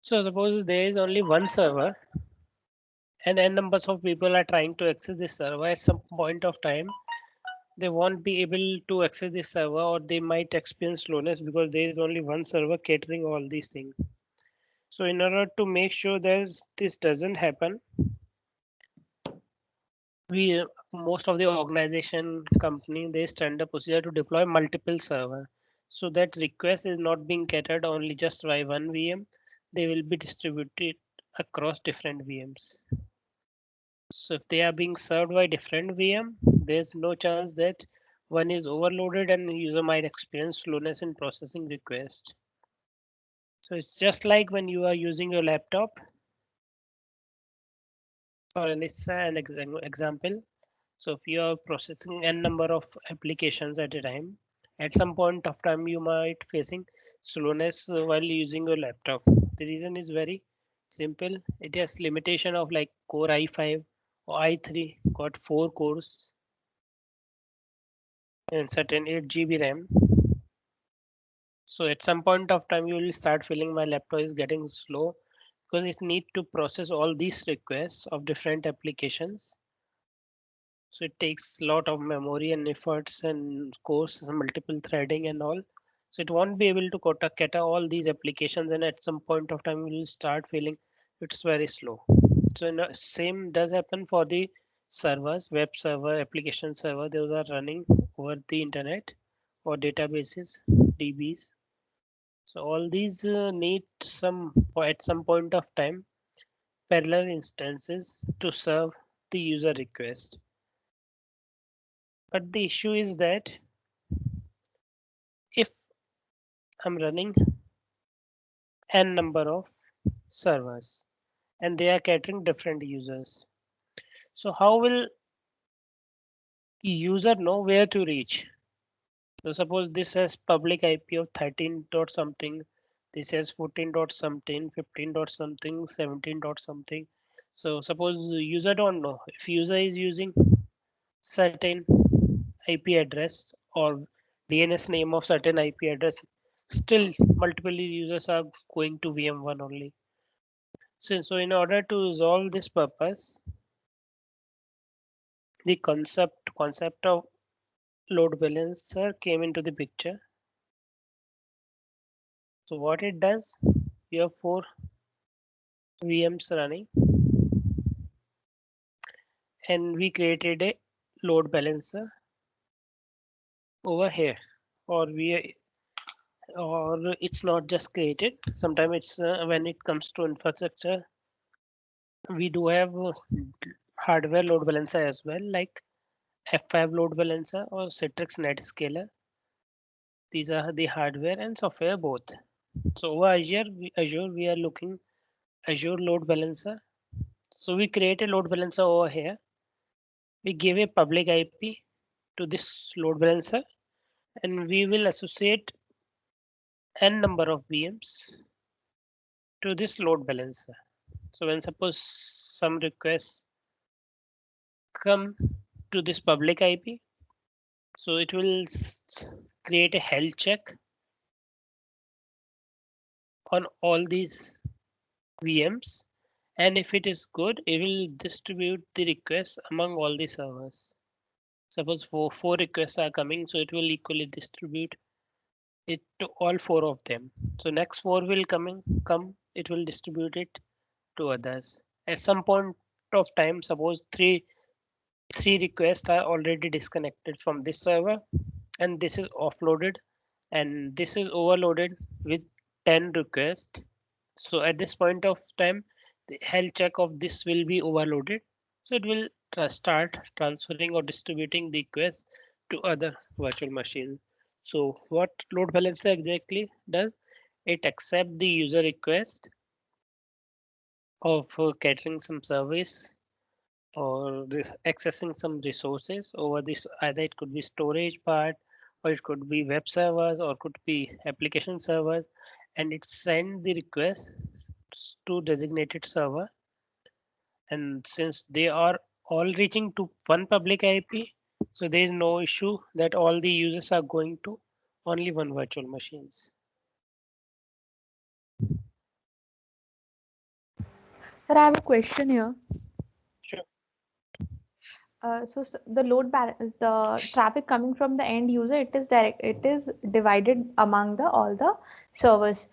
So suppose there is only one server and n numbers of people are trying to access this server at some point of time. They won't be able to access this server or they might experience slowness because there is only one server catering all these things. So in order to make sure that this doesn't happen, we most of the organization company they stand a procedure to deploy multiple server so that request is not being catered only just by one VM. They will be distributed across different VMs. So if they are being served by different VM, there's no chance that one is overloaded and user might experience slowness in processing request. So it's just like when you are using your laptop, or let's say an example. So if you are processing n number of applications at a time, at some point of time you might facing slowness while using your laptop. The reason is very simple. It has limitation of like Core i5 or i3 got 4 cores and certain 8 GB RAM. So at some point of time you will start feeling my laptop is getting slow because it need to process all these requests of different applications. So it takes a lot of memory and efforts and course multiple threading and all. So it won't be able to cater all these applications and at some point of time you will start feeling it's very slow. So same does happen for the servers, web server, application server. Those are running over the internet or databases, DBs. So all these need some at some point of time parallel instances to serve the user request. But the issue is that if I'm running n number of servers and they are catering different users, so how will user know where to reach? So suppose this has public IP of 13 dot something, this has 14 dot something, 15 dot something, 17 dot something. So suppose the user don't know if user is using certain IP address or DNS name of certain IP address, still multiple users are going to VM1 only. So in order to resolve this purpose, the concept of load balancer came into the picture. So what it does, you have 4 VMs running, and we created a load balancer over here, or we or it's not just created. Sometimes it's when it comes to infrastructure, we do have hardware load balancer as well, like F5 load balancer or Citrix NetScaler. These are the hardware and software both. So over Azure, we are looking Azure load balancer. So we create a load balancer over here. We give a public IP to this load balancer, and we will associate n number of VMs to this load balancer. So when suppose some requests come to this public IP, so it will create a health check on all these VMs, and if it is good, it will distribute the requests among all the servers. Suppose four requests are coming, so it will equally distribute it to all 4 of them. So next 4 will come, it will distribute it to others. At some point of time, suppose three requests are already disconnected from this server, and this is offloaded, and this is overloaded with 10 requests. So at this point of time, the health check of this will be overloaded. So it will start transferring or distributing the request to other virtual machines. So what load balancer exactly does? It accepts the user request of catering some service or accessing some resources over this. Either it could be storage part, or it could be web servers, or could be application servers, and it send the request to designated server. And since they are all reaching to one public IP, so there is no issue that all the users are going to only one virtual machines. Sir, I have a question here. Sure. The load balance, the traffic coming from the end user, it is divided among the all the servers.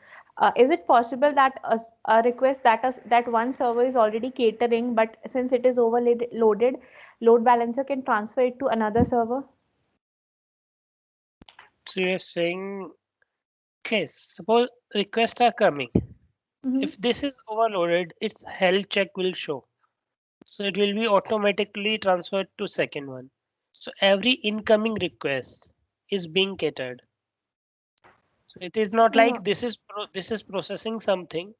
Is it possible that a request that one server is already catering, but since it is overloaded, load balancer can transfer it to another server? So you're saying, okay, suppose requests are coming. Mm-hmm. If this is overloaded, its health check will show. So it will be automatically transferred to second one. So every incoming request is being catered. So it is not Uh, like this is processing something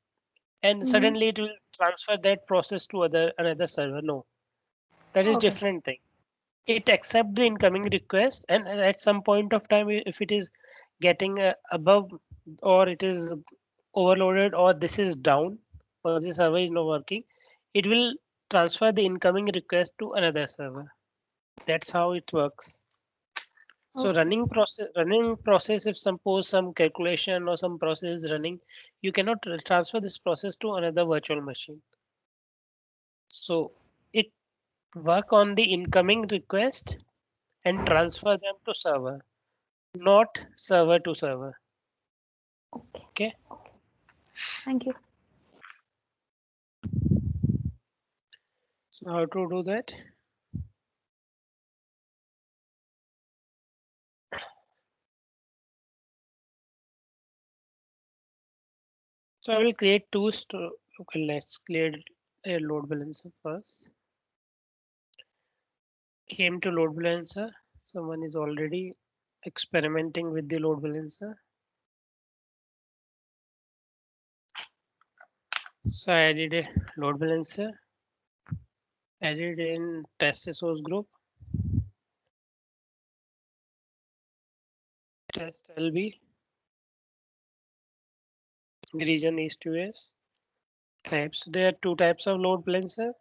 and mm-hmm. suddenly it will transfer that process to another server. No, that is Okay. different thing. It accept the incoming request, and at some point of time, if it is getting above, or it is overloaded, or this is down, or the server is not working, it will transfer the incoming request to another server. That's how it works. So Okay. running process, if suppose some calculation or some process is running, you cannot transfer this process to another virtual machine. So it work on the incoming request and transfer them to server, not server to server. Okay. Okay. Okay. Thank you. So how to do that? So I will create two okay, let's create a load balancer first. Came to load balancer. Someone is already experimenting with the load balancer. So I added a load balancer, added in test source group, test LB, region East US. Types. There are two types of load balancer.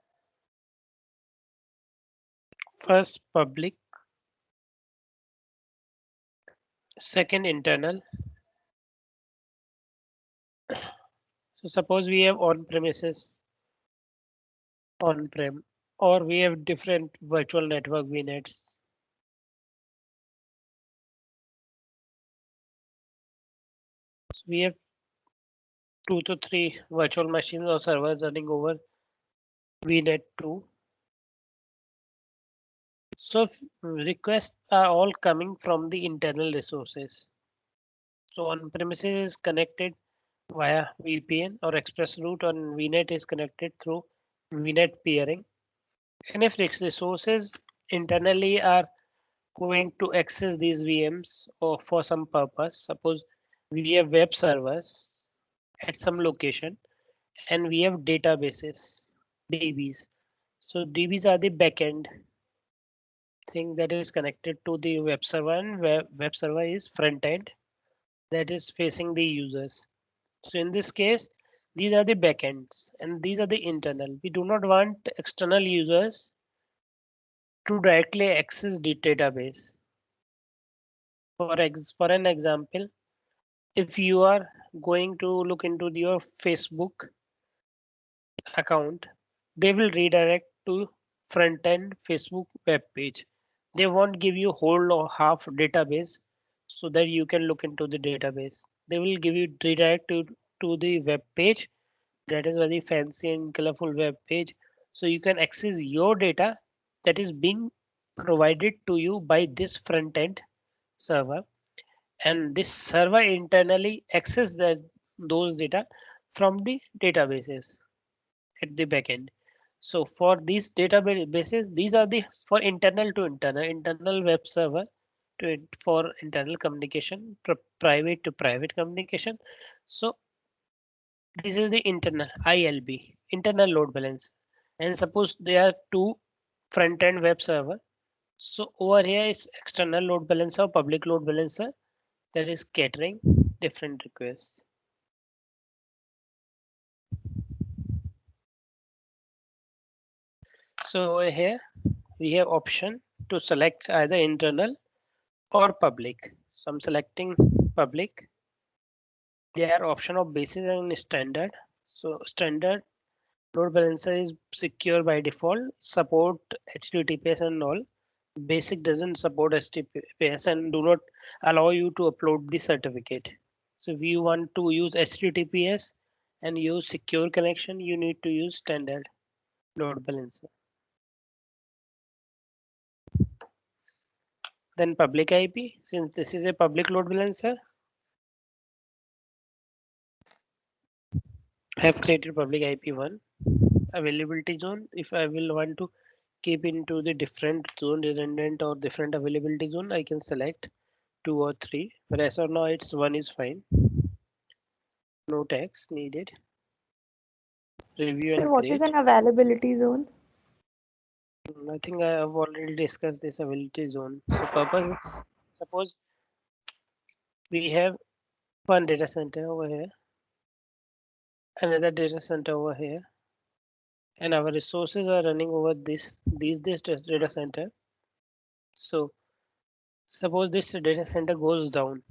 First public, second internal. So suppose we have on-premises, on-prem, or we have different virtual network VNets. So we have 2 to 3 virtual machines or servers running over VNet 2. So requests are all coming from the internal resources. So on-premises is connected via VPN or express route, and VNet is connected through VNet peering. And if resources internally are going to access these VMs or for some purpose, suppose we have web servers at some location and we have databases, DBs. So DBs are the backend thing that is connected to the web server, and web server is front end that is facing the users. So in this case, these are the backends and these are the internal. We do not want external users to directly access the database. For an example, if you are going to look into your Facebook account, they will redirect to front end Facebook web page. They won't give you whole or half database so that you can look into the database. They will give you redirect to the web page that is very fancy and colorful web page. So you can access your data that is being provided to you by this front end server, and this server internally access those data from the databases at the backend. So for these databases, these are the for internal to internal web server for internal communication, private to private communication. So this is the internal ILB, internal load balance. And suppose there are two front end web server. So over here is external load balancer, public load balancer that is catering different requests. So over here we have option to select either internal or public. So I'm selecting public. There are option of basic and standard. So standard Load balancer is secure by default, support HTTPS and all. Basic doesn't support HTTPS and do not allow you to upload the certificate. So if you want to use HTTPS and use secure connection, you need to use standard load balancer. Then public IP, since this is a public load balancer, I have created public IP1 availability zone. If I will want to keep into the different zone, redundant or different availability zone, I can select 2 or 3. But as of now, it's 1 is fine. No tags needed. Review Sir, and what is create. an availability zone? I think I have already discussed this availability zone. So purpose is, suppose we have one data center over here, another data center over here, and our resources are running over this data center. So suppose this data center goes down.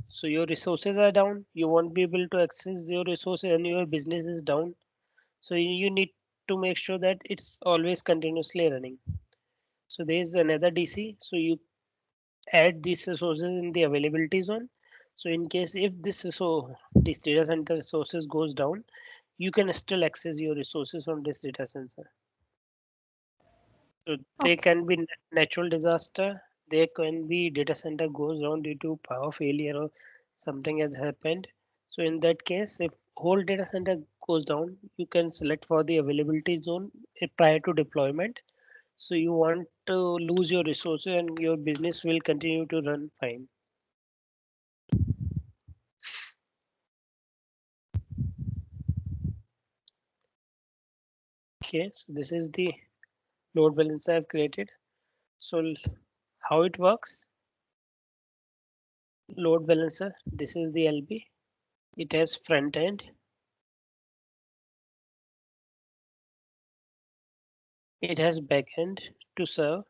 So your resources are down. You won't be able to access your resources and your business is down. So you need to make sure that it's always continuously running. So there is another DC. So you add these resources in the availability zone. So in case if this data center resources goes down, you can still access your resources from this data center. So there Okay. can be natural disaster. There can be data center goes down due to power failure or something has happened. So in that case, if whole data center goes down, you can select for the availability zone prior to deployment. So you want to lose your resources and your business will continue to run fine. Okay, so this is the load balancer I've created. So how it works? Load balancer. This is the LB. It has front end. It has back end to serve.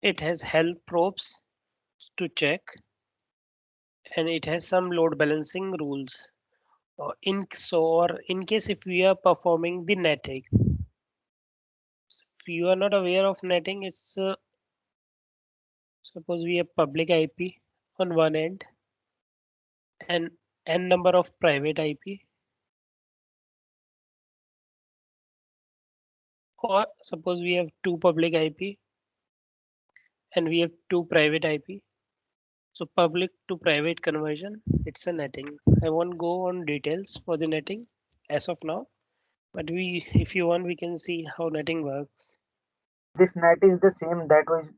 It has health probes to check, and it has some load balancing rules. Or in case if we are performing the netting, if you are not aware of netting, it's suppose we have public IP on one end and n number of private IP, or suppose we have two public IP and we have two private IP. So public to private conversion, it's a netting. I won't go on details for the netting as of now, but if you want, we can see how netting works. This net is the same that was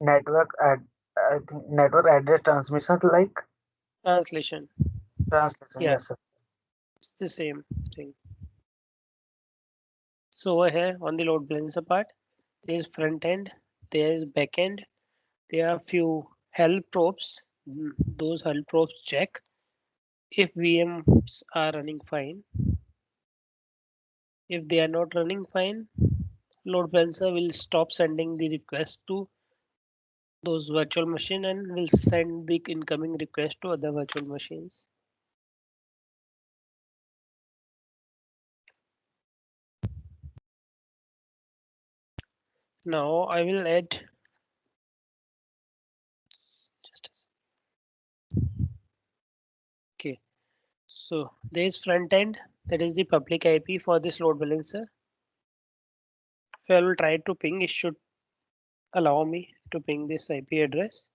network ad, I think network address transmission like Translation, translation. yeah, Yes, sir. it's the same thing. So over here on the load balancer part, there is front end, there is back end, there are few help probes. Those help probes check if VMs are running fine. If they are not running fine, load balancer will stop sending the request to those virtual machine and will send the incoming request to other virtual machines. Now I will add just a okay. So there is front end, that is the public IP for this load balancer. If I will try to ping, it should allow me to ping this IP address.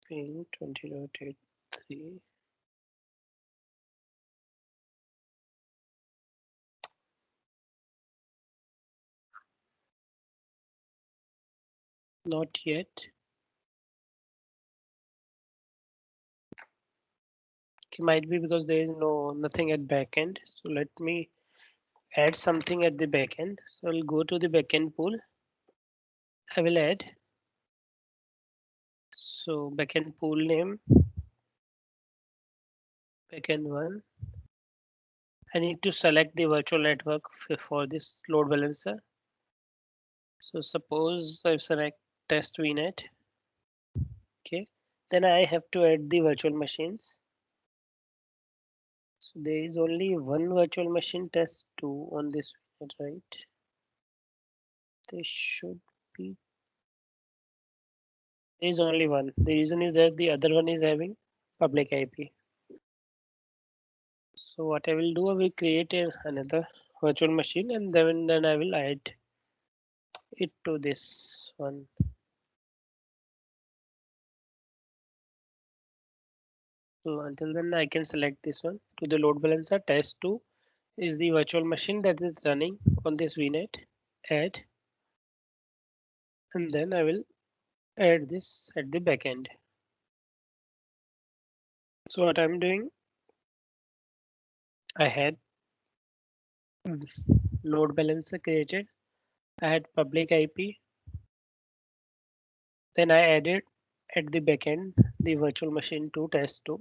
Ping 20.83. Not yet. It might be because there is nothing at backend. So let me add something at the backend. So I'll go to the backend pool. I will add So backend pool name, backend one. I need to select the virtual network for this load balancer. So suppose I select test vnet. Okay. Then I have to add the virtual machines. So there is only one virtual machine test 2 on this vnet, right? There should be. There is only one. The reason is that the other one is having public IP. So what I will do, I will create another virtual machine and then I will add it to this one. So until then I can select this one to the load balancer. Test 2 is the virtual machine that is running on this VNet. Add, and then I will add this at the back end. So what I'm doing, I had load balancer created. I had public IP. Then I added at the backend the virtual machine to test 2.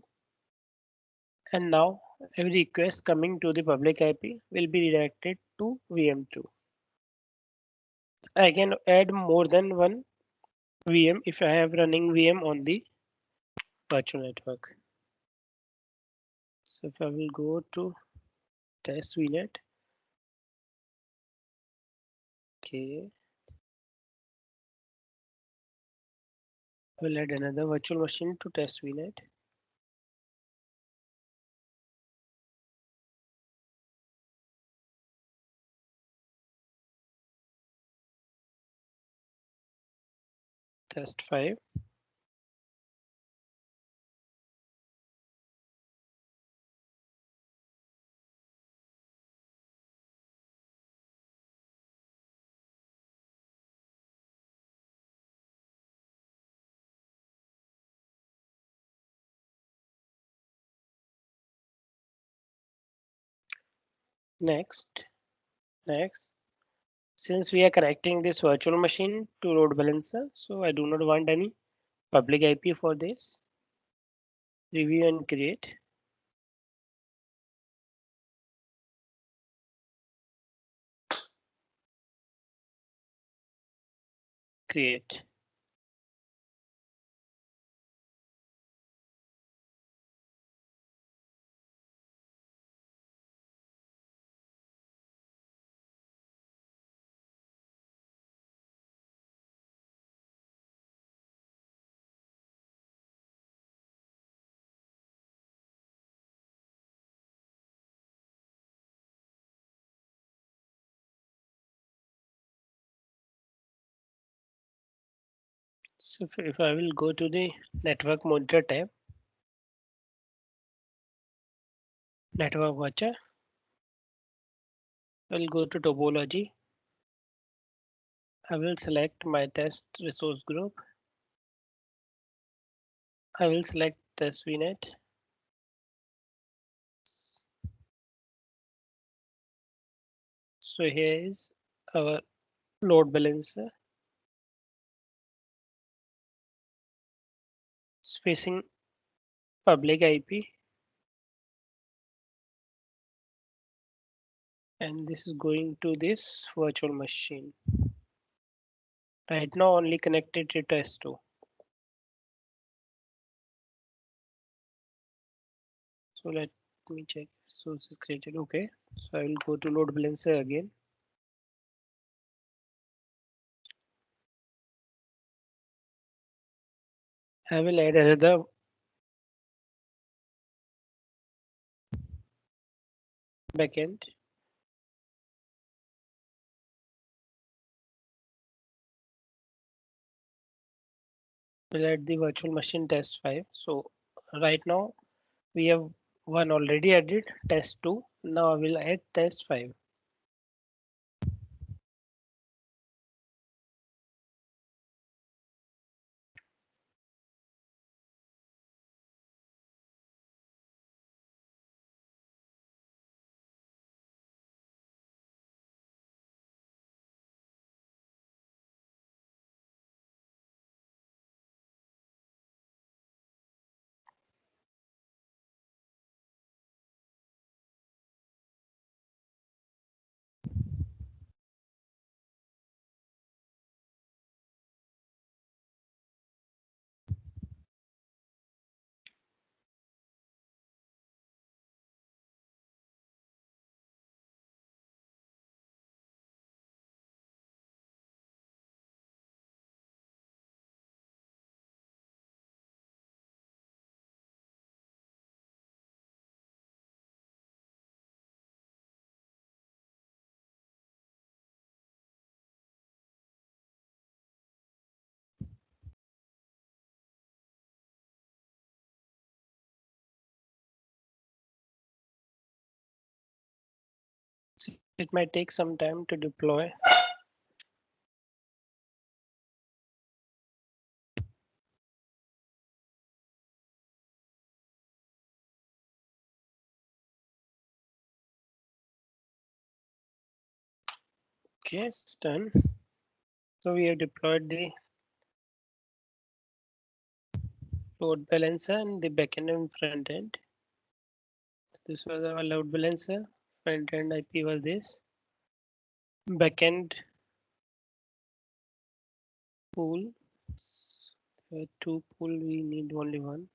And now every request coming to the public IP will be redirected to VM2. I can add more than one VM if I have running VM on the virtual network. So if I will go to test VNet, okay, I will add another virtual machine to test VNet. Test 5. Next, since we are connecting this virtual machine to load balancer, so I do not want any public IP for this. Review and create. Create. So if I will go to the network monitor tab, network watcher, I will go to topology. I will select my test resource group. I will select test VNet. So here is our load balancer. It's facing public IP. And this is going to this virtual machine. Right now only connected to test 2. So let me check source is created. Okay. So I will go to load balancer again. I will add another backend. We'll add the virtual machine test 5. So right now we have one already added, test 2. Now I will add test 5. It might take some time to deploy. Okay, it's done. So we have deployed the load balancer and the backend and front end. This was our load balancer. Front end IP was this. Backend pool. There are two pool, we need only one.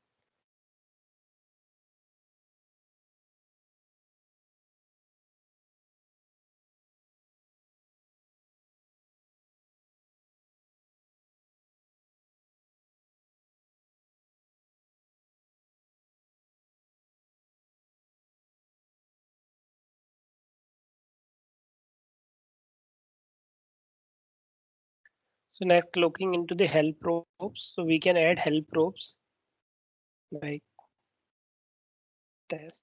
So next, looking into the help probes. So we can add help probes like test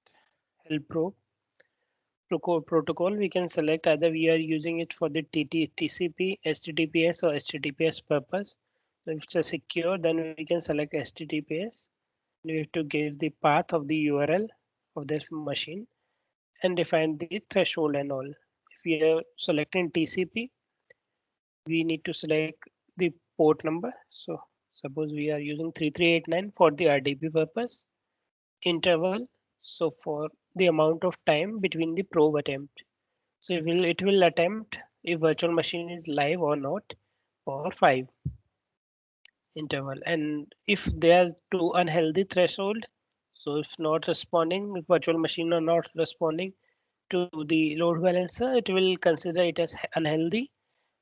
help probe protocol. We can select either we are using it for the TCP, HTTPS or HTTPS purpose. So if it's a secure, then we can select HTTPS. We have to give the path of the URL of this machine and define the threshold and all. If we are selecting TCP, we need to select the port number. So suppose we are using 3389 for the RDP purpose. Interval, so for the amount of time between the probe attempt. So it will attempt if virtual machine is live or not for 5 interval. And if there's too unhealthy threshold, so if not responding, if virtual machine are not responding to the load balancer, it will consider it as unhealthy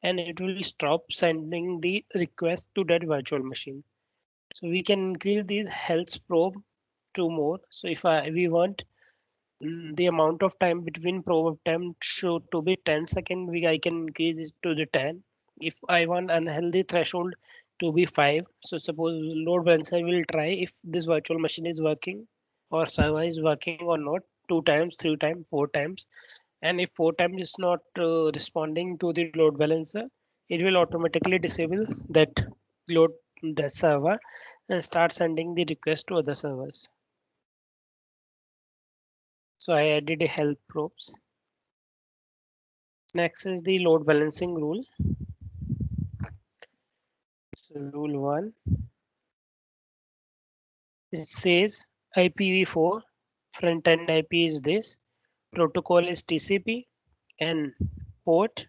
and it will stop sending the request to that virtual machine. So we can increase these health probe to more. So if we want the amount of time between probe attempt should to be 10 seconds, I can increase it to the 10. If I want unhealthy threshold to be 5, so suppose load balancer will try if this virtual machine is working or server is working or not 2 times, 3 times, 4 times. And if 4 times is not responding to the load balancer, it will automatically disable that load the server and start sending the request to other servers. So I added a help probes. Next is the load balancing rule. So rule 1, it says IPv4 front end IP is this, protocol is TCP, and port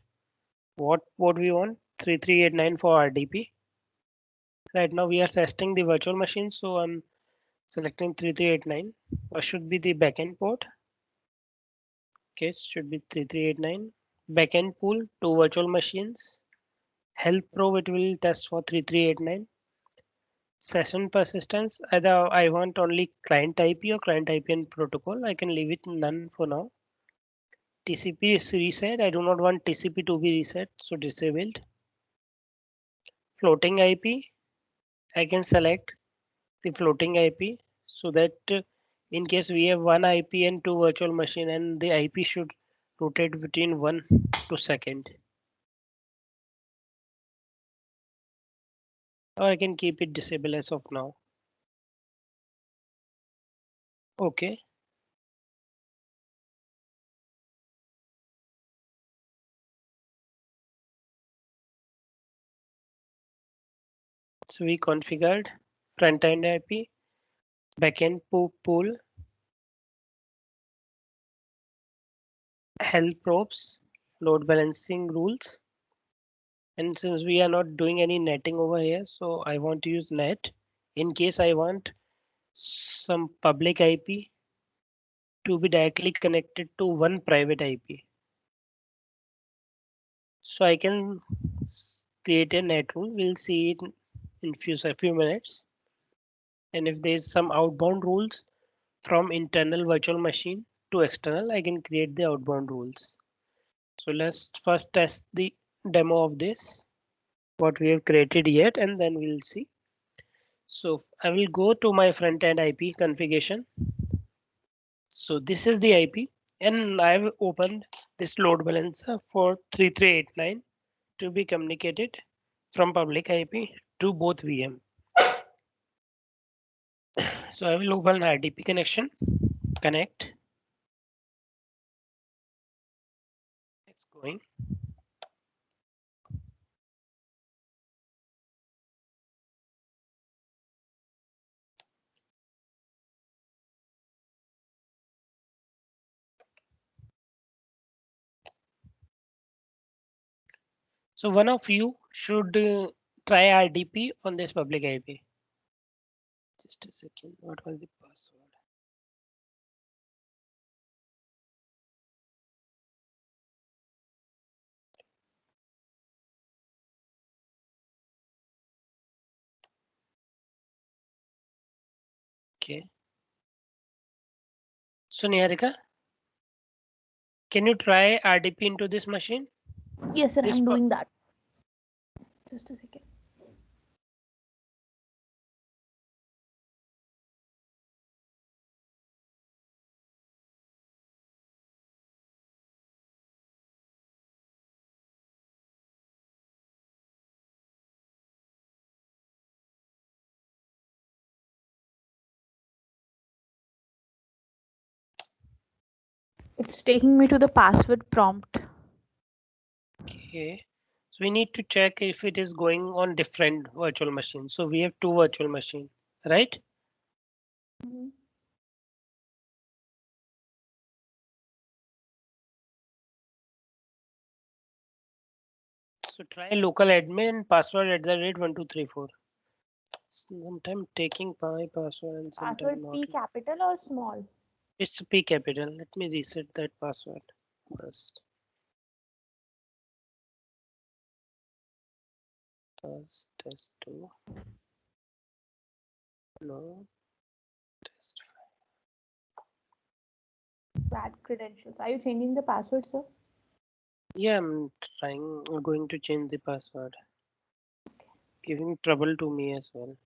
what we want 3389 for RDP. Right now we are testing the virtual machine, so I'm selecting 3389. Or should be the backend port. Okay, it should be 3389. Backend pool to virtual machines. Help probe it will test for 3389. Session persistence, either I want only client IP or client IP and protocol. I can leave it none for now. TCP is reset. I do not want TCP to be reset, so disabled. Floating IP, I can select the floating IP so that in case we have one IP and two virtual machine and the IP should rotate between 1 to 2 seconds. Or I can keep it disabled as of now. Okay. So we configured front end IP, backend pool, help probes, load balancing rules. And since we are not doing any netting over here, so I want to use net in case I want some public IP to be directly connected to one private IP. So I can create a net rule. We'll see it in a few minutes. And if there's some outbound rules from internal virtual machine to external, I can create the outbound rules. So let's first test the demo of this, what we have created yet, and then we'll see. So I will go to my front end IP configuration. So this is the IP and I've opened this load balancer for 3389 to be communicated from public IP to both VM. So I will open RDP connection, connect. It's going. So one of you should try RDP on this public IP. Just a second. What was the password? Okay. So Niharika, can you try RDP into this machine? Yes, sir, This I'm doing that. Just a second. It's taking me to the password prompt. Okay. So we need to check if it is going on different virtual machines. So we have two virtual machines, right? Mhm. So try local admin password at the rate 1234. Sometime taking my password and Password sometime not. P capital or small? It's P capital. Let me reset that password first. First test 2. No. Test. Bad credentials. Are you changing the password, sir? Yeah, I'm trying. I'm going to change the password. Giving trouble to me as well.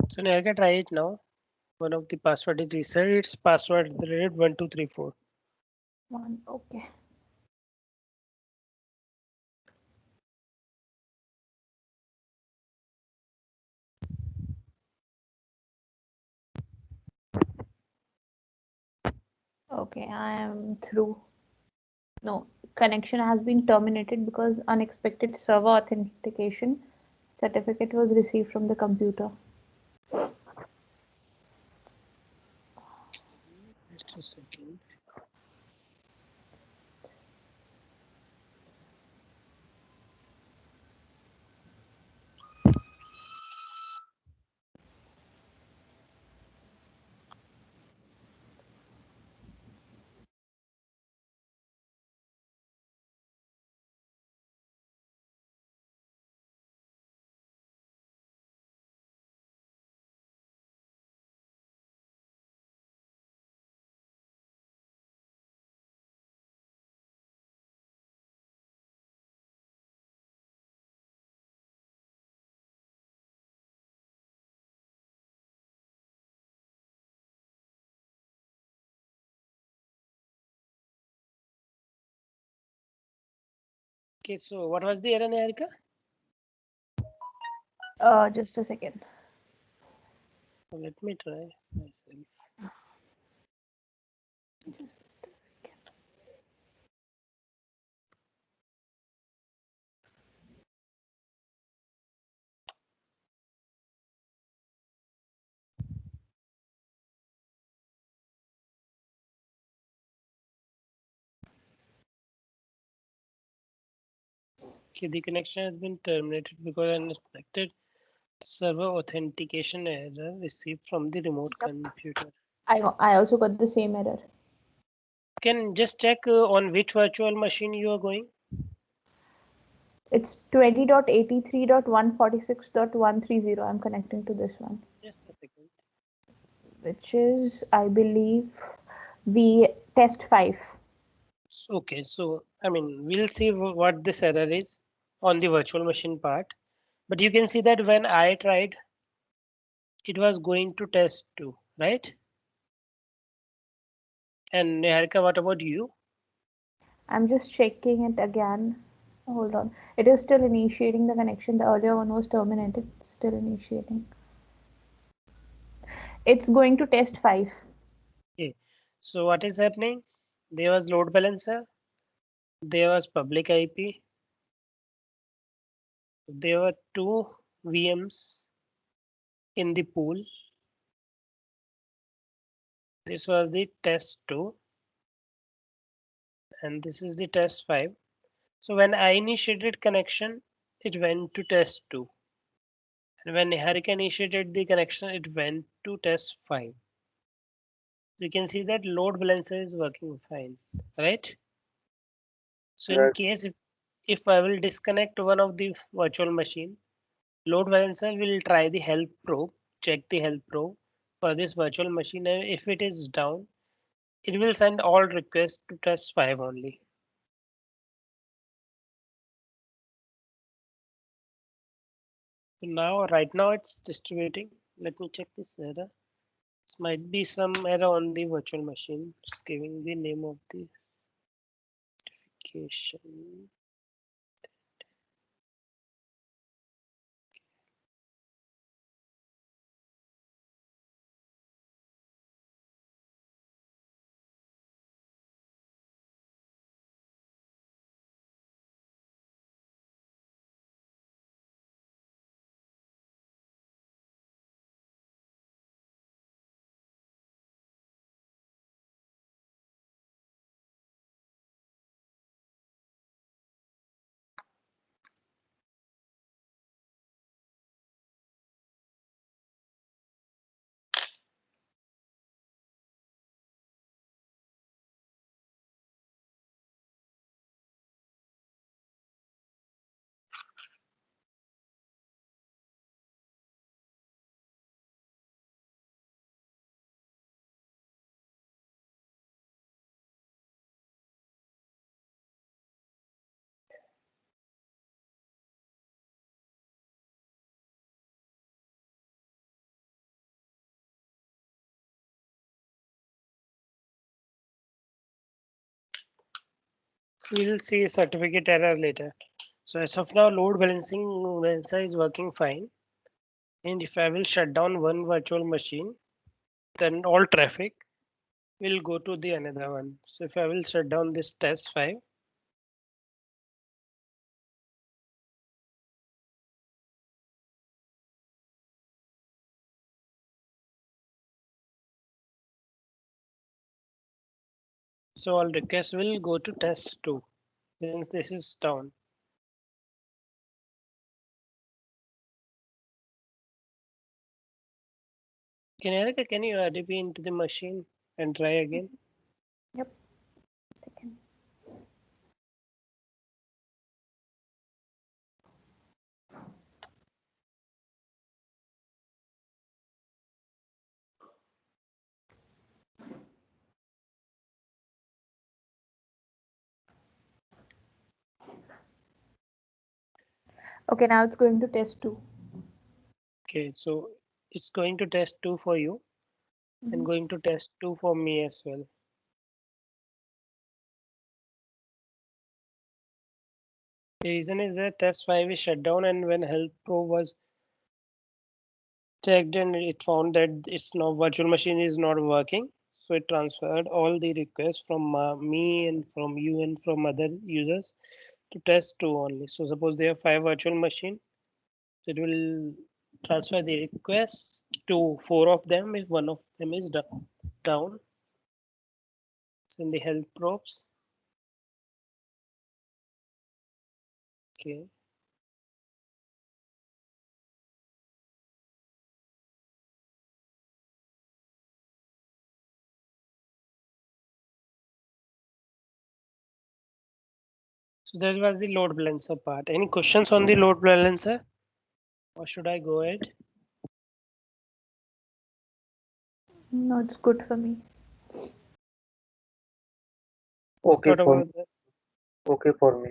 So Niharika, try it now. One of the password is reset. It's password at the rate 1234. One. Okay. Okay, I am through. No, connection has been terminated because unexpected server authentication certificate was received from the computer. Just a second. Okay, so what was the error, Niharika? Just a second. So let me try myself. Okay, the connection has been terminated because unexpected server authentication error received from the remote computer. I also got the same error. Can just check on which virtual machine you are going. It's 20.83.146.130. I'm connecting to this one, Just a second. which is, I believe, V test 5. Okay, so I mean, we'll see what this error is on the virtual machine part. But you can see that when I tried, it was going to test 2, right? And Niharika, what about you? I'm just checking it again. Hold on. It is still initiating the connection. The earlier one was terminated. It's still initiating. It's going to test 5. Okay, so what is happening? There was load balancer, there was public IP, there were 2 VMs in the pool. This was the test 2 and this is the test 5. So when I initiated connection, it went to test 2. And when Niharika initiated the connection, it went to test 5. You can see that load balancer is working fine, right? So in Yes. case if I will disconnect one of the virtual machine, load balancer will try the help probe, check the help probe for this virtual machine, and if it is down, it will send all requests to test 5 only. So now, right now it's distributing. Let me check this error. This might be some error on the virtual machine. Just giving the name of the certification. So we'll see certificate error later. So as of now, load balancing balancer is working fine. And if I will shut down one virtual machine, then all traffic will go to the another one. So if I will shut down this test 5, so all requests will go to test 2 since this is down. Can Erica, can you RDP into the machine and try again? Yep. Second. Okay, now it's going to test 2. Okay, so it's going to test 2 for you and Mhm. going to test 2 for me as well. Okay, The reason is that test 5 is shut down, and when Health Pro was checked and it found that its no virtual machine is not working, so it transferred all the requests from me and from you and from other users to test 2 only. So suppose they have 5 virtual machine, so it will transfer the requests to 4 of them if one of them is down. It's in the health probes. Okay. So that was the load balancer part. Any questions on the load balancer? Or should I go ahead? No, it's good for me. Okay What for about that? okay for me.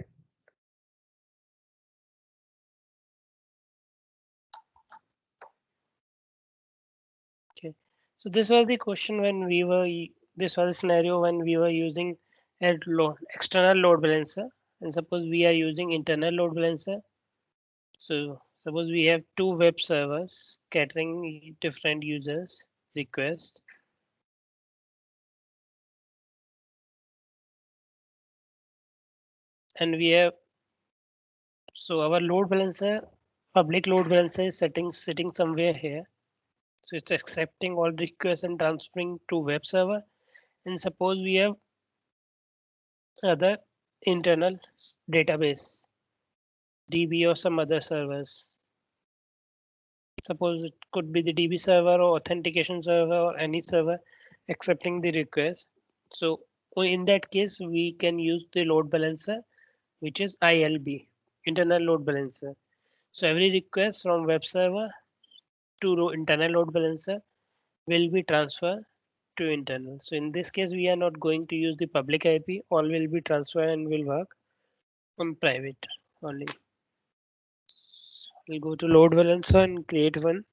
Okay. So this was the question when we were, this was a scenario when we were using a external load balancer. And suppose we are using internal load balancer. So suppose we have 2 web servers catering different users requests. And we have, so our load balancer, public load balancer is sitting somewhere here. So it's accepting all requests and transferring to web server. And suppose we have other internal database, DB or some other servers. Suppose it could be the DB server or authentication server or any server accepting the request. So in that case, we can use the load balancer, which is ILB, internal load balancer. So every request from web server to internal load balancer will be transferred to internal. So in this case, we are not going to use the public IP. All will be transferred and will work on private only. So we'll go to load balancer and create one.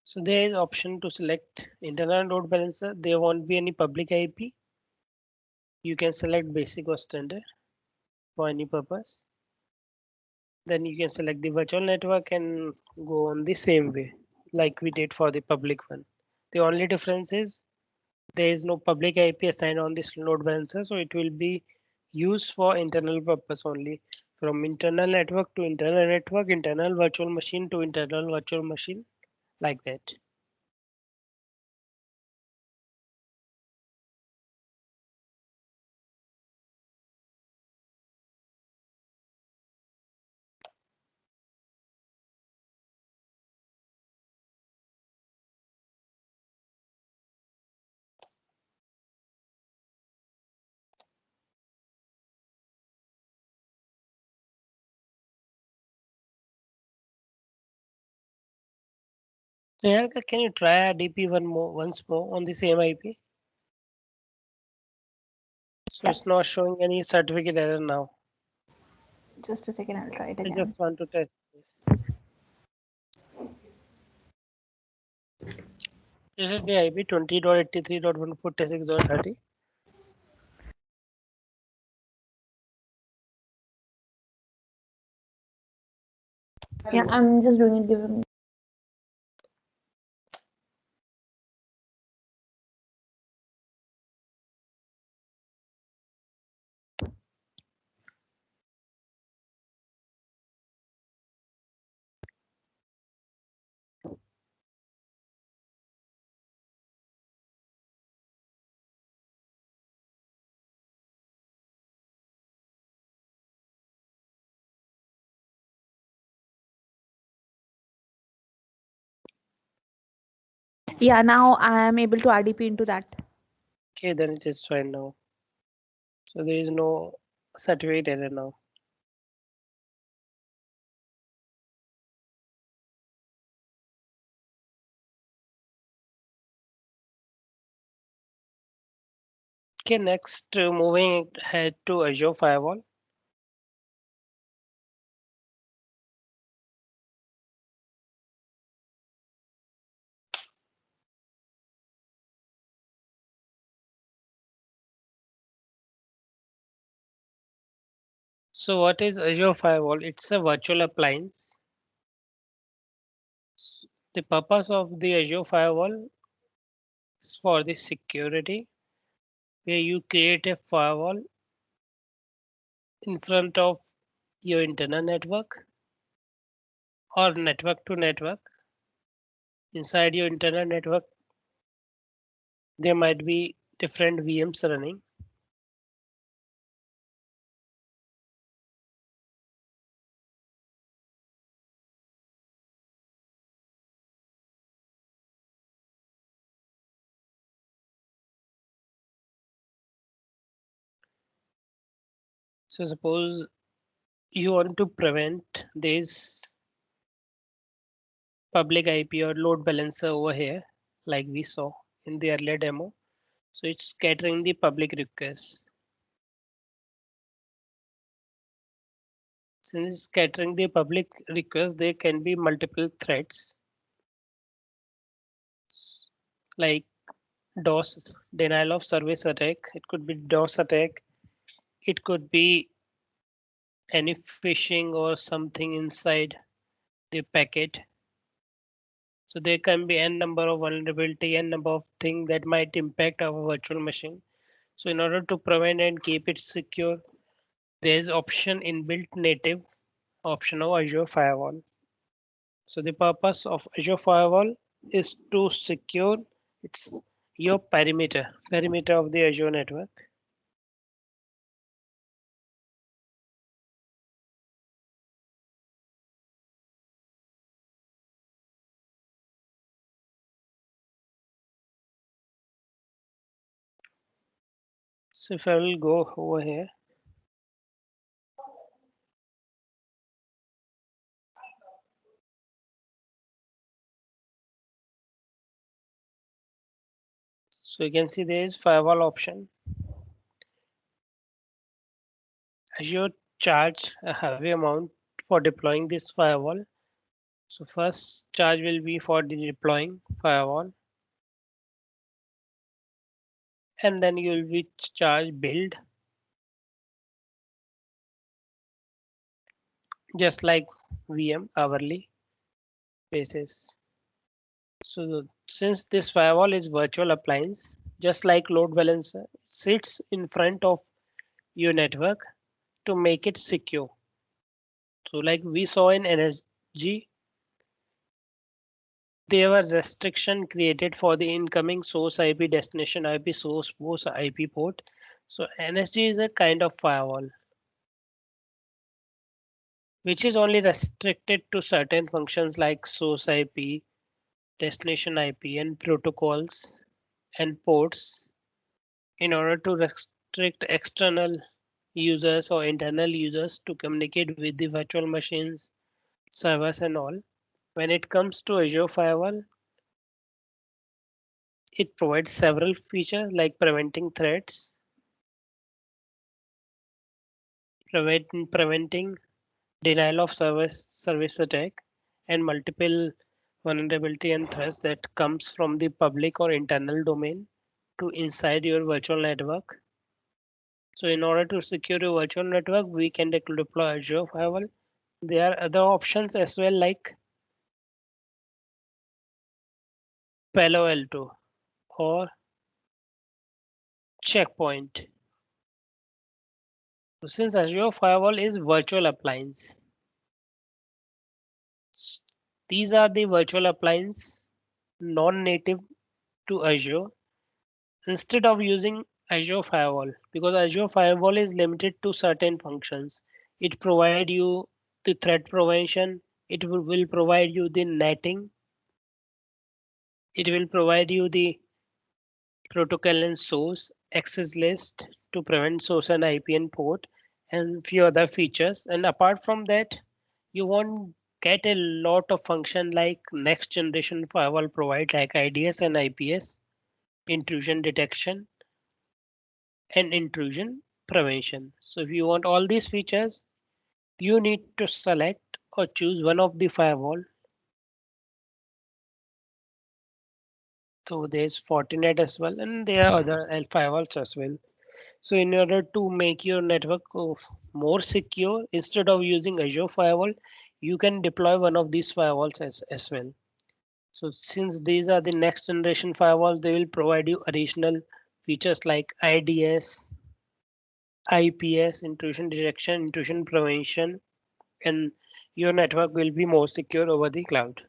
So there is option to select internal load balancer. There won't be any public IP. You can select basic or standard for any purpose. Then you can select the virtual network and go on the same way like we did for the public one. The only difference is there is no public IP assigned on this load balancer, so it will be used for internal purpose only. From internal network to internal network, internal virtual machine to internal virtual machine, like that. Yeah, can you try RDP once more on the same IP? So Yeah. it's not showing any certificate error now. Just a second, I'll try it I again. just want to test. This is the IP 20.83.146.30. Yeah, I'm just doing it. Give me. Yeah, now I am able to RDP into that. Okay, then it is fine now. So there is no certificate error now. Okay, next moving ahead to Azure Firewall. So what is Azure Firewall? It's a virtual appliance. The purpose of the Azure Firewall is for the security, where you create a firewall in front of your internal network or network to network. Inside your internal network, there might be different VMs running. So suppose you want to prevent this public IP or load balancer over here, like we saw in the earlier demo. So it's scattering the public requests. Since scattering the public requests, there can be multiple threats like DOS, denial of service attack. It could be DOS attack. It could be any phishing or something inside the packet. So there can be n number of vulnerability, n number of things that might impact our virtual machine. So in order to prevent and keep it secure, there is option inbuilt native option of Azure Firewall. So the purpose of Azure Firewall is to secure its your perimeter of the Azure network. So if I will go over here, so you can see there is firewall option. Azure charge a heavy amount for deploying this firewall. So first charge will be for the deploying firewall, and then you will be charged build, just like VM hourly basis. So since this firewall is virtual appliance, just like load balancer, sits in front of your network to make it secure. So like we saw in NSG, there were restriction created for the incoming source IP, destination IP, source host IP port. So NSG is a kind of firewall which is only restricted to certain functions like source IP, destination IP, and protocols and ports in order to restrict external users or internal users to communicate with the virtual machines, servers, and all. When it comes to Azure Firewall, it provides several features like preventing threats, preventing denial of service attack, and multiple vulnerability and threats that comes from the public or internal domain to inside your virtual network. So in order to secure your virtual network, we can deploy Azure Firewall. There are other options as well like Palo Alto or Checkpoint. So since Azure Firewall is virtual appliance, these are the virtual appliance non-native to Azure. Instead of using Azure Firewall, because Azure Firewall is limited to certain functions, it provide you the threat prevention, it will provide you the netting, it will provide you the protocol and source access list to prevent source and IP and port and few other features. And apart from that, you won't get a lot of function like next generation firewall provide like IDS and IPS, intrusion detection and intrusion prevention. So if you want all these features, you need to select or choose one of the firewall. So there's Fortinet as well, and there are other firewalls as well. So in order to make your network more secure, instead of using Azure firewall, you can deploy one of these firewalls as well. So since these are the next generation firewalls, they will provide you additional features like IDS, IPS, intrusion detection, intrusion prevention, and your network will be more secure over the cloud.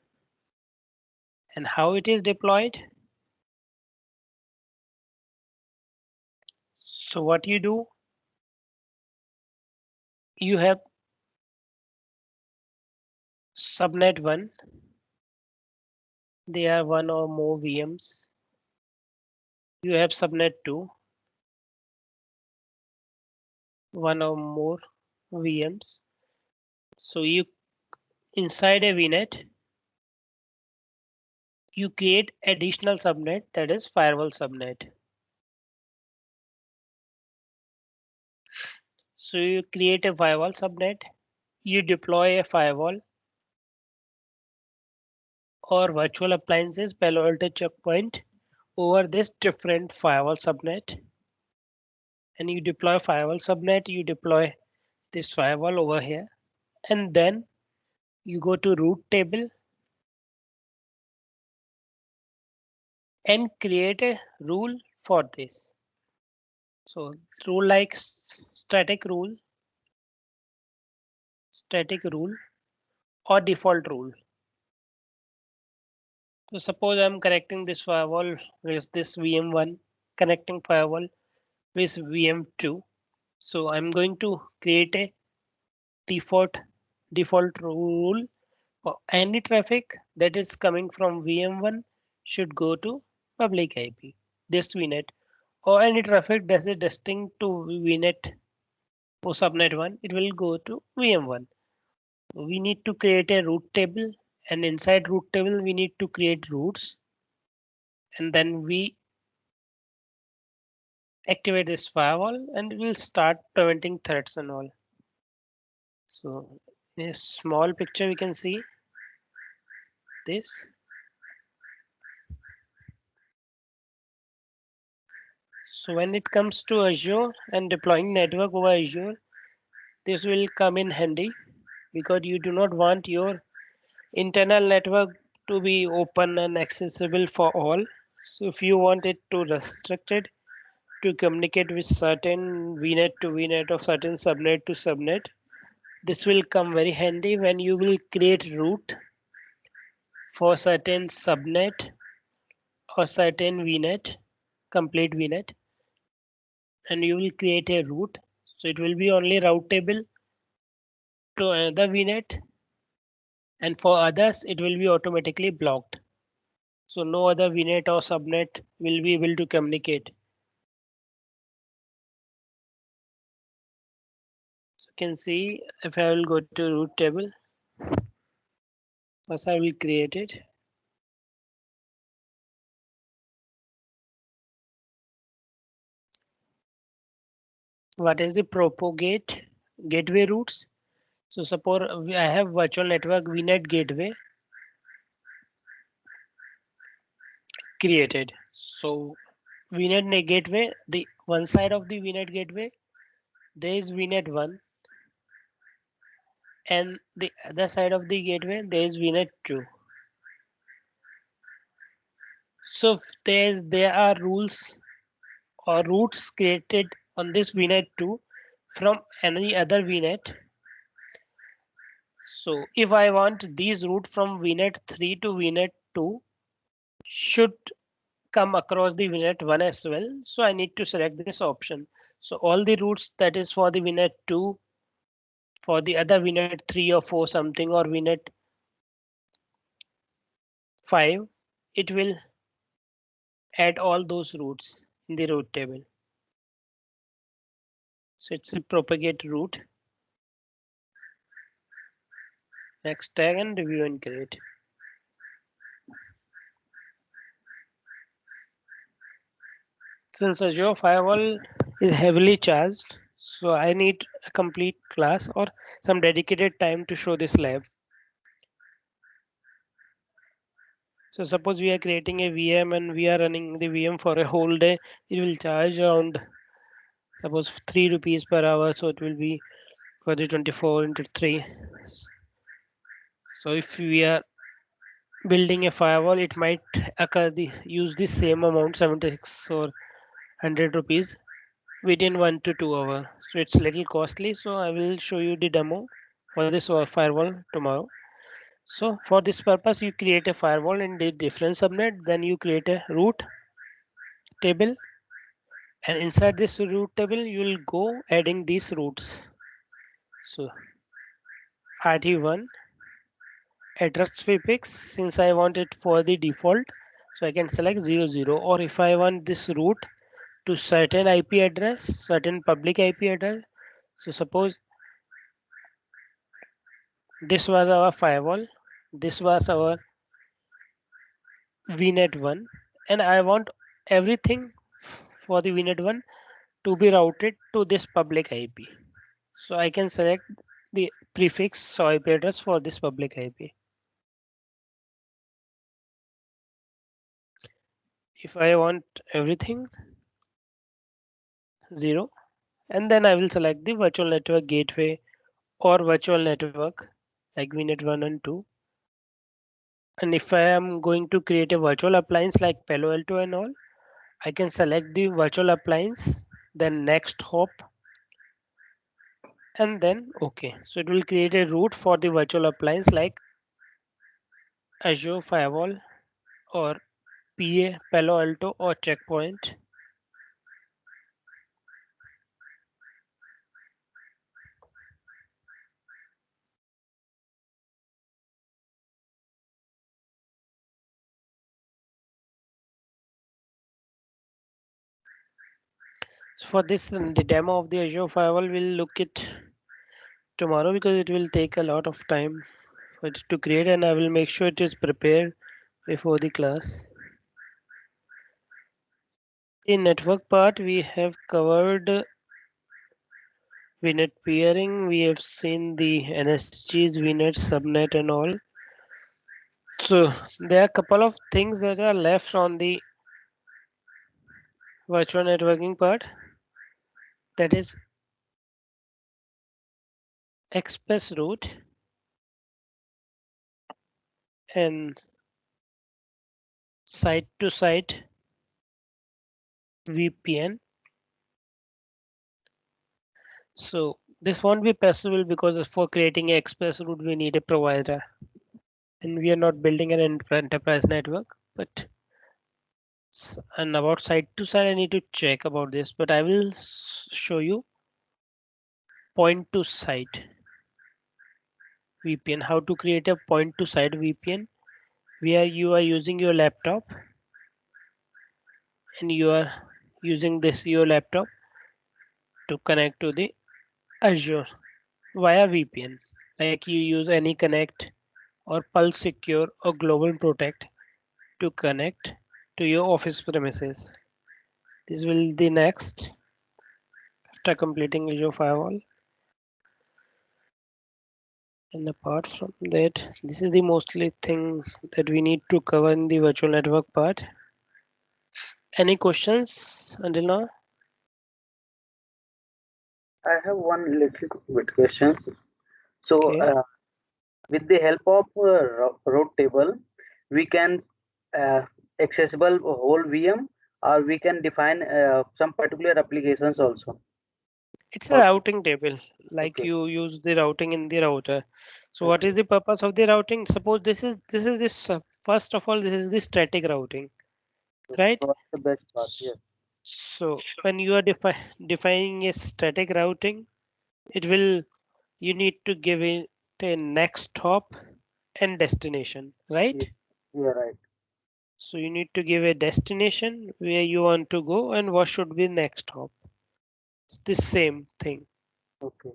And how it is deployed? So what you do, you have subnet 1, there are one or more VMs. You have subnet 2, one or more VMs. So you inside a VNet, you create additional subnet, that is firewall subnet. So you create a firewall subnet, you deploy a firewall or virtual appliances Palo Alto checkpoint over this different firewall subnet. And you deploy firewall subnet, you deploy this firewall over here, and then you go to root table and create a rule for this. So rule like static rule or default rule. So suppose I'm connecting this firewall with this VM1, connecting firewall with VM2. So I'm going to create a default rule for any traffic that is coming from VM1 should go to public IP, this VNet, or any traffic that is distinct to VNet or subnet 1, it will go to VM1. We need to create a root table, and inside root table we need to create routes, and then we activate this firewall and we'll start preventing threats and all. So in a small picture we can see this. So when it comes to Azure and deploying network over Azure, this will come in handy because you do not want your internal network to be open and accessible for all. So if you want it to restricted to communicate with certain VNet to VNet or certain subnet to subnet, this will come very handy when you will create route for certain subnet or certain VNet, complete VNet, and you will create a route. So it will be only routable to another VNet, and for others it will be automatically blocked. So no other VNet or subnet will be able to communicate. So you can see if I will go to root table, first I will create it. What is the propagate gateway routes? So suppose I have virtual network VNet gateway created. So VNet gateway, the one side of the VNet gateway, there is VNet 1, and the other side of the gateway there is VNet 2. So if there are rules or routes created on this VNet 2 from any other VNet. So if I want these route from VNet 3 to VNet 2 should come across the VNet 1 as well. So I need to select this option. So all the routes that is for the VNet 2, for the other VNet 3 or 4 something or VNet 5, it will add all those routes in the route table. So it's a propagate route. Next tag and review and create. Since Azure Firewall is heavily charged, so I need a complete class or some dedicated time to show this lab. So suppose we are creating a VM and we are running the VM for a whole day, it will charge around Suppose 3 rupees per hour, so it will be for the 24 into 3. So if we are building a firewall, it might use the same amount, 76 or 100 rupees within 1 to 2 hours. So it's little costly. So I will show you the demo for this firewall tomorrow. So for this purpose, you create a firewall in the different subnet, then you create a root table, and inside this root table, you will go adding these roots. So RT1 address prefix, since I want it for the default, so I can select 00, or if I want this root to certain IP address, certain public IP address. So suppose this was our firewall, this was our VNet 1, and I want everything for the VNet 1 to be routed to this public IP. So I can select the prefix or IP address for this public IP. If I want everything 0, and then I will select the virtual network gateway or virtual network like VNet 1 and 2. And if I am going to create a virtual appliance like Palo Alto and all, I can select the virtual appliance, then next hop, and then OK. So it will create a route for the virtual appliance like Azure Firewall or PA, Palo Alto or Checkpoint. So for this, the demo of the Azure Firewall, we'll look it tomorrow because it will take a lot of time for it to create, and I will make sure it is prepared before the class. In network part, we have covered VNet peering, we have seen the NSGs, VNet, subnet and all. So there are a couple of things that are left on the virtual networking part. That is express route and site to site VPN. So this won't be possible because for creating an express route, we need a provider. And we are not building an enterprise network, but and about site to site, I need to check about this, but I will show you point to site VPN, how to create a point to site VPN where you are using your laptop and you are using this your laptop to connect to the Azure via VPN, like you use AnyConnect or Pulse Secure or Global Protect to connect to your office premises. This will be the next after completing Azure Firewall. And apart from that, this is the mostly thing that we need to cover in the virtual network part. Any questions until now? I have one little bit questions. So, Okay. with the help of route table, we can uh, accessible whole VM, or we can define some particular applications also. It's a Or routing table, like okay, you use the routing in the router. So what okay, is the purpose of the routing? Suppose this first of all, this is the static routing, okay. right? So what's the best part? S- Yes. So when you are defining a static routing, it will you need to give it a next hop and destination, right? Yes. Yeah. Right. So you need to give a destination where you want to go and what should be next hop. It's the same thing. Okay.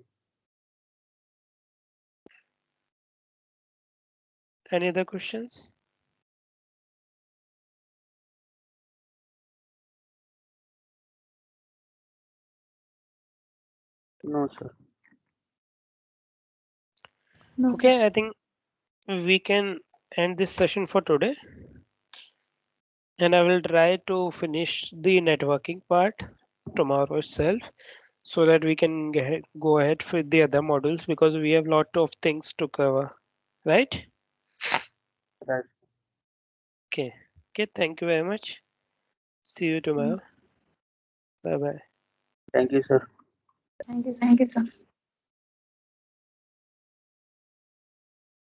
Any other questions? No, sir. No, sir. Okay, I think we can end this session for today, and I will try to finish the networking part tomorrow itself, so that we can go ahead with the other modules, because we have lot of things to cover, right? Right. Okay. Okay, thank you very much. See you tomorrow. Bye bye. Thank you, sir. Thank you, sir. Thank you, sir.